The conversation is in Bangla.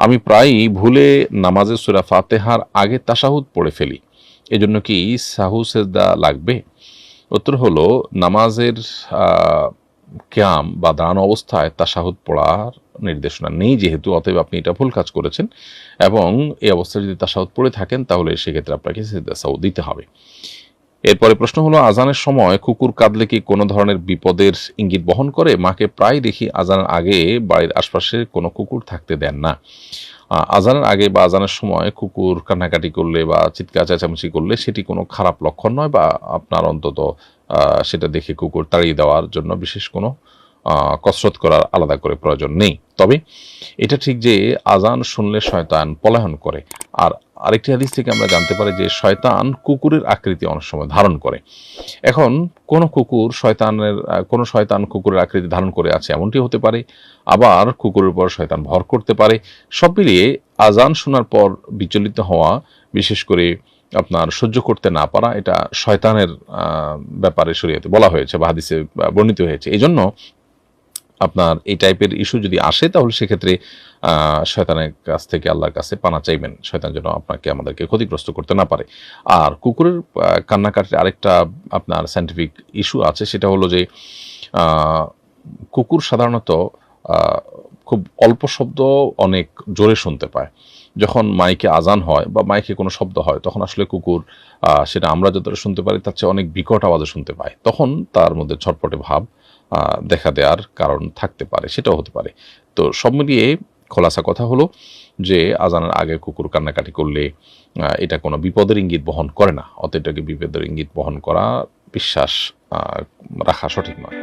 আমি প্রায়ই ভুলে নামাজে সূরা ফাতিহার আগে তাশাহুদ পড়ে ফেলি, এজন্য কি সাহু সেজদা লাগবে? উত্তর হলো, নামাজের কিয়াম বা দাঁড়ানো অবস্থায় তাশাহুদ পড়ার নির্দেশনা নেই যেহেতু, অতএব আপনি এটা ভুল কাজ করেছেন এবং এই অবস্থায় যদি তাশাহুদ পড়ে থাকেন তাহলে সেক্ষেত্রে আপনাকে সিজদা সাহু দিতে হবে। এরপরে প্রশ্ন হলো, আজানের সময় কুকুর কাঁদলে কি কোনো ধরনের বিপদের ইঙ্গিত বহন করে? মাকে প্রায় দেখি আজানের আগে বাড়ির আশপাশে কোনো কুকুর থাকতে দেন না। আজানের আগে বা আজানের সময় কুকুর কান্নাকাটি করলে বা চিৎকার চেঁচামেচি করলে সেটি কোনো খারাপ লক্ষণ নয়, বা আপনার অন্তত সেটা দেখে কুকুর তাড়িয়ে দেওয়ার জন্য বিশেষ কোনো কসরত করার আলাদা করে প্রয়োজন নেই। তবে এটা ঠিক যে আজান শুনলে শয়তান পলায়ন করে। আর আরেকটি হাদিস থেকে আমরা জানতে পারি যে শয়তান কুকুরের আকৃতি অনেক সময় ধারণ করে। এখন কোনো শয়তান কুকুরের আকৃতি ধারণ করে আছে এমনটি হতে পারে, আবার কুকুরের উপর শয়তান ভর করতে পারে। সব মিলিয়ে আজান শোনার পর বিচলিত হওয়া, বিশেষ করে আপনার সহ্য করতে না পারা, এটা শয়তানের ব্যাপারে শরীয়তে বলা হয়েছে বা হাদিসে বর্ণিত হয়েছে। এই জন্য আপনার এই টাইপের ইস্যু যদি আসে তাহলে সেক্ষেত্রে শয়তানের কাছ থেকে আল্লাহর কাছে পানা চাইবেন, শয়তান যেন আমাদেরকে ক্ষতিগ্রস্ত করতে না পারে। আর কুকুরের কান্নাকাটির আরেকটা আপনার সায়েন্টিফিক ইস্যু আছে, সেটা হলো যে কুকুর সাধারণত খুব অল্প শব্দ অনেক জোরে শুনতে পায়। যখন মাইকে আজান হয় বা মাইকে কোনো শব্দ হয় তখন আসলে কুকুর সেটা আমরা যতটা শুনতে পারি তার চেয়ে অনেক বিকট আওয়াজে শুনতে পায়। তখন তার মধ্যে ছটপটে ভাব দেখা দেওয়ার কারণ থাকতে পারে, সেটাও হতে পারে। তো সব মিলিয়ে খোলাসা কথা হলো যে আজানের আগে কুকুর কান্নাকাটি করলে এটা কোনো বিপদের ইঙ্গিত বহন করে না, অতএব এটাকে বিপদের ইঙ্গিত বহন করা বিশ্বাস রাখা সঠিক নয়।